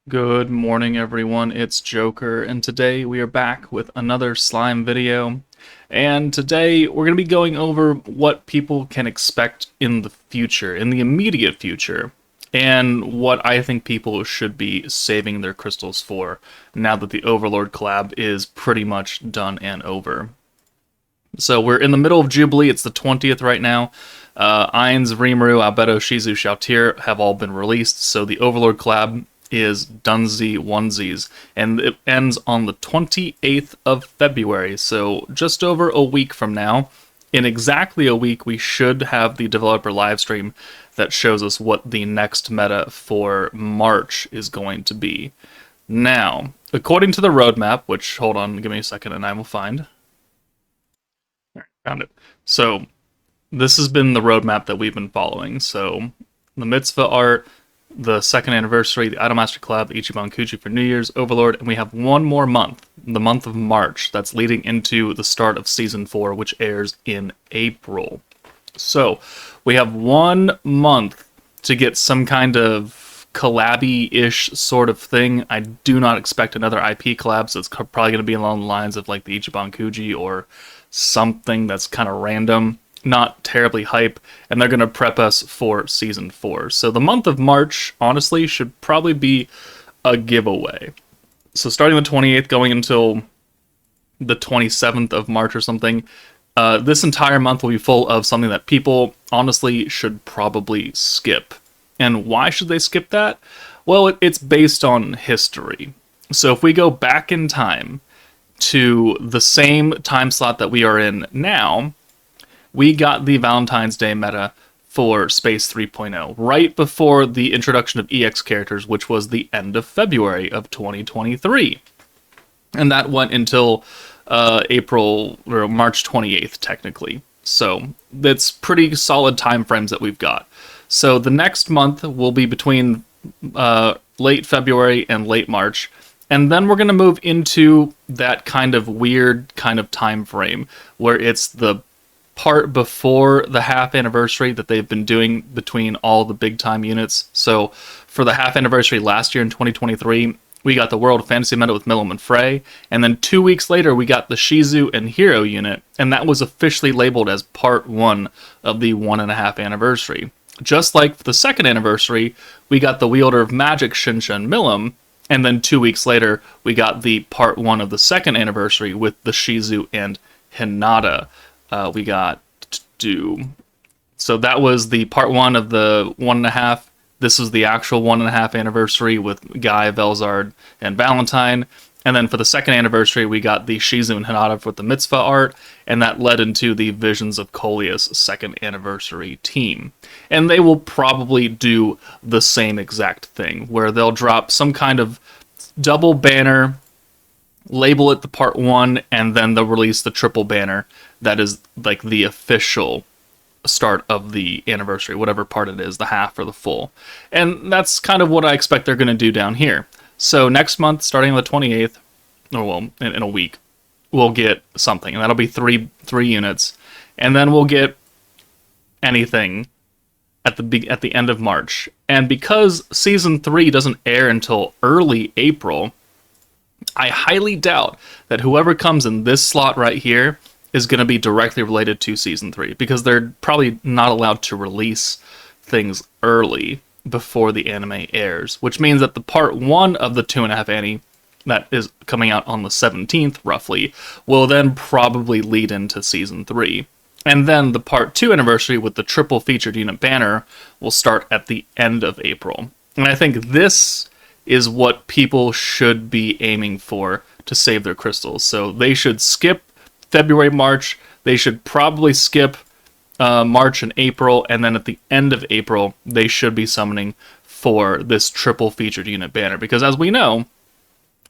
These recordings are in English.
Good morning, everyone. It's Joker, and today we are back with another slime video. And today we're going to be going over what people can expect in the future, in the immediate future, and what I think people should be saving their crystals for now that the Overlord collab is pretty much done and over. So we're in the middle of Jubilee. It's the 20th right now. Ainz, Rimuru, Albedo, Shizu, Shoutir have all been released, so the Overlord collab is Dunzy Onesies, and it ends on the 28th of February, so just over a week from now. In exactly a week, we should have the developer livestream that shows us what the next meta for March is going to be. Now, according to the roadmap, which, hold on, give me a second and I will find. All right, found it. So, this has been the roadmap that we've been following. So, the Mitzvah art, the second anniversary, the Idolmaster collab, the Ichiban Kuji for New Year's, Overlord, and we have one more month, the month of March, that's leading into the start of Season 4, which airs in April. So, we have 1 month to get some kind of collab-ish sort of thing. I do not expect another IP collab, so it's probably going to be along the lines of like the Ichiban Kuji or something that's kind of random. Not terribly hype, and they're going to prep us for Season 4. So the month of March, honestly, should probably be a giveaway. So starting the 28th, going until the 27th of March or something, this entire month will be full of something that people, honestly, should probably skip. And why should they skip that? Well, it's based on history. So if we go back in time to the same time slot that we are in now, we got the Valentine's Day meta for Space 3.0, right before the introduction of EX characters, which was the end of February of 2023. And that went until April, or March 28th, technically. So that's pretty solid time frames that we've got. So the next month will be between late February and late March. And then we're going to move into that kind of weird kind of time frame where it's the part before the half anniversary that they've been doing between all the big time units. So for the half anniversary last year in 2023, we got the World Fantasy meta with Milim and Frey, and then 2 weeks later we got the Shizu and Hero unit, and that was officially labeled as part 1 of the 1.5 anniversary. Just like for the second anniversary, we got the Wielder of Magic Shinsha and Milim, and then 2 weeks later we got the part 1 of the second anniversary with the Shizu and Hinata. We got to do. So that was the part 1 of the 1.5. This was the actual 1.5 anniversary with Guy, Velzard, and Valentine. And then for the second anniversary, we got the Shizu and Hinata with the Mitzvah art, and that led into the Visions of Coleus second anniversary team. And they will probably do the same exact thing, where they'll drop some kind of double banner, label it the part 1, and then they'll release the triple banner that is like the official start of the anniversary, whatever part it is, the half or the full. And that's kind of what I expect they're going to do down here. So next month, starting on the 28th, or well, in a week, we'll get something, and that'll be three units, and then we'll get anything at the end of March. And because Season 3 doesn't air until early April, I highly doubt that whoever comes in this slot right here is going to be directly related to Season 3, because they're probably not allowed to release things early before the anime airs, which means that the part 1 of the 2.5 Annie that is coming out on the 17th, roughly, will then probably lead into Season 3. And then the part 2 anniversary with the triple featured unit banner will start at the end of April. And I think this is what people should be aiming for to save their crystals. So they should skip February, March. They should probably skip March and April, and then at the end of April, they should be summoning for this triple featured unit banner. Because as we know,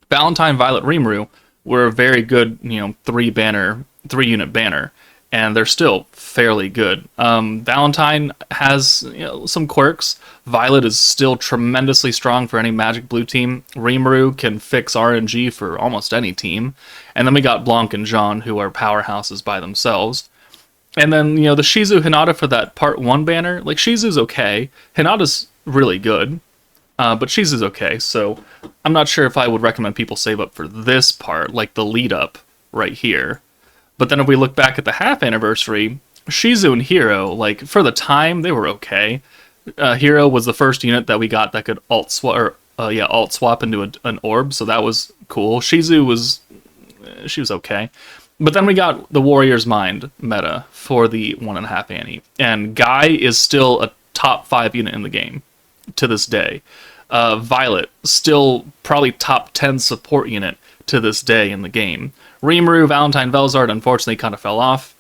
Valentine, Violet, Rimuru were a very good, 3-unit banner, and they're still fairly good. Valentine has some quirks. Violet is still tremendously strong for any Magic Blue team. Rimuru can fix RNG for almost any team. And then we got Blanc and Jean, who are powerhouses by themselves. And then, the Shizu Hinata for that part 1 banner, like, Shizu's okay. Hinata's really good. but Shizu's okay, so I'm not sure if I would recommend people save up for this part, like the lead up right here. But then if we look back at the half anniversary, Shizu and Hero, like, for the time, they were okay. Hero was the first unit that we got that could alt swap into an orb, so that was cool. Shizu was, she was okay. But then we got the Warrior's Mind meta for the 1.5 Annie, and Guy is still a top 5 unit in the game to this day. Violet, still probably top 10 support unit to this day in the game. Rimuru, Valentine, Velzard, unfortunately kind of fell off.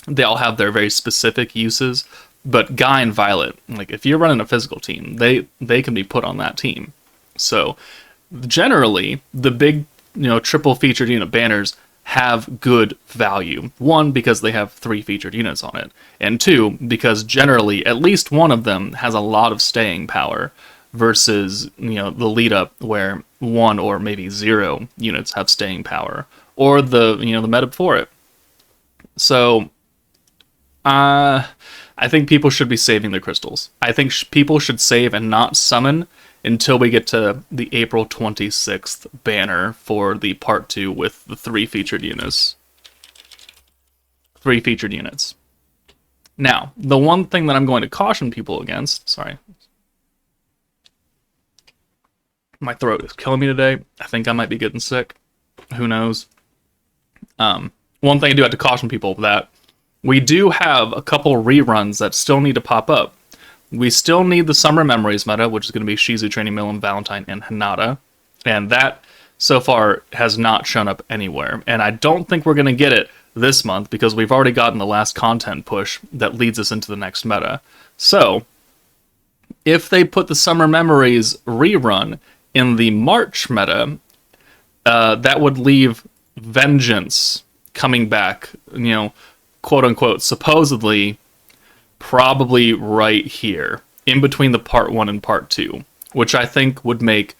They all have their very specific uses, but Guy and Violet, like, if you're running a physical team, they can be put on that team. So generally, the big, triple featured unit banners have good value. 1, because they have 3 featured units on it, and 2, because generally at least one of them has a lot of staying power versus, the lead up where 1 or maybe 0 units have staying power, or the meta before it. So I think people should be saving their crystals. I think people should save and not summon until we get to the April 26th banner for the part 2 with the 3 featured units. 3 featured units. Now, the one thing that I'm going to caution people against, sorry, my throat is killing me today. I think I might be getting sick. Who knows? One thing I do have to caution people that we do have a couple reruns that still need to pop up. We still need the Summer Memories meta, which is going to be Shizu, Training Milim, Valentine, and Hinata. And that, so far, has not shown up anywhere. And I don't think we're going to get it this month, because we've already gotten the last content push that leads us into the next meta. So, if they put the Summer Memories rerun in the March meta, that would leave Vengeance coming back, quote-unquote, supposedly, probably right here, in between the part 1 and part 2, which I think would make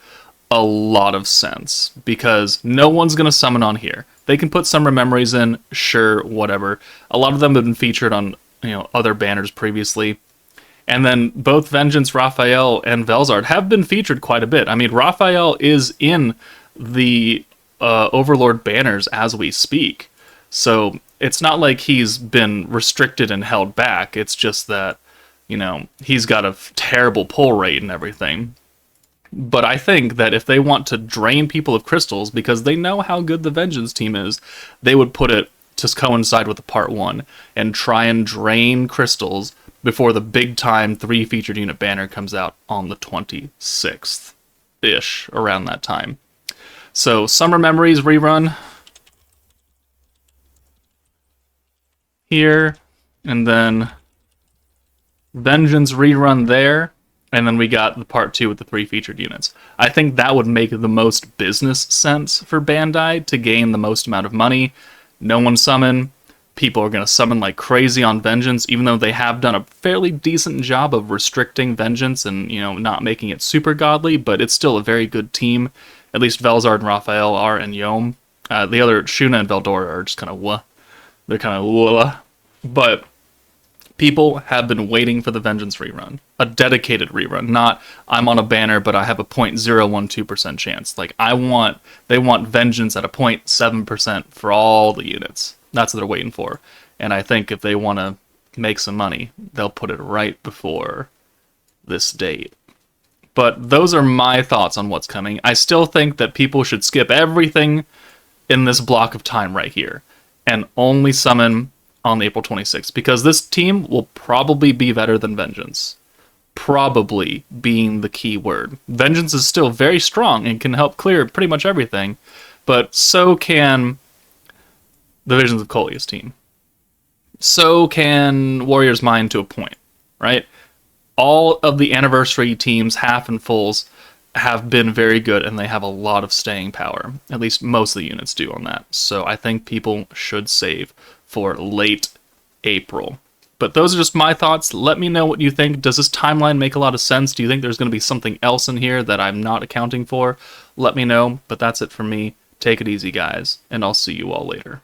a lot of sense, because no one's going to summon on here. They can put Summer Memories in, sure, whatever. A lot of them have been featured on, other banners previously. And then both Vengeance, Raphael, and Velzard have been featured quite a bit. I mean, Raphael is in the Overlord banners as we speak. So it's not like he's been restricted and held back. It's just that, he's got a terrible pull rate and everything. But I think that if they want to drain people of crystals, because they know how good the Vengeance team is, they would put it to coincide with the part 1 and try and drain crystals before the big time 3 featured unit banner comes out on the 26th-ish, around that time. So, Summer Memories rerun here, and then Vengeance rerun there, and then we got the part 2 with the 3 featured units. I think that would make the most business sense for Bandai to gain the most amount of money. No one summon. People are going to summon like crazy on Vengeance, even though they have done a fairly decent job of restricting Vengeance and, not making it super godly, but it's still a very good team. At least Velzard and Raphael are, and Yom. The other, Shuna and Veldora, are just kind of wah. They're kind of wah. But people have been waiting for the Vengeance rerun. A dedicated rerun. Not, I'm on a banner, but I have a 0.012% chance. Like, they want Vengeance at a 0.7% for all the units. That's what they're waiting for. And I think if they want to make some money, they'll put it right before this date. But those are my thoughts on what's coming. I still think that people should skip everything in this block of time right here and only summon on April 26th, because this team will probably be better than Vengeance. Probably being the key word. Vengeance is still very strong and can help clear pretty much everything, but so can the Visions of Coleus team. So can Warrior's Mind to a point, right? All of the anniversary teams, half and fulls, have been very good, and they have a lot of staying power. At least most of the units do on that. So I think people should save for late April. But those are just my thoughts. Let me know what you think. Does this timeline make a lot of sense? Do you think there's going to be something else in here that I'm not accounting for? Let me know. But that's it for me. Take it easy, guys, and I'll see you all later.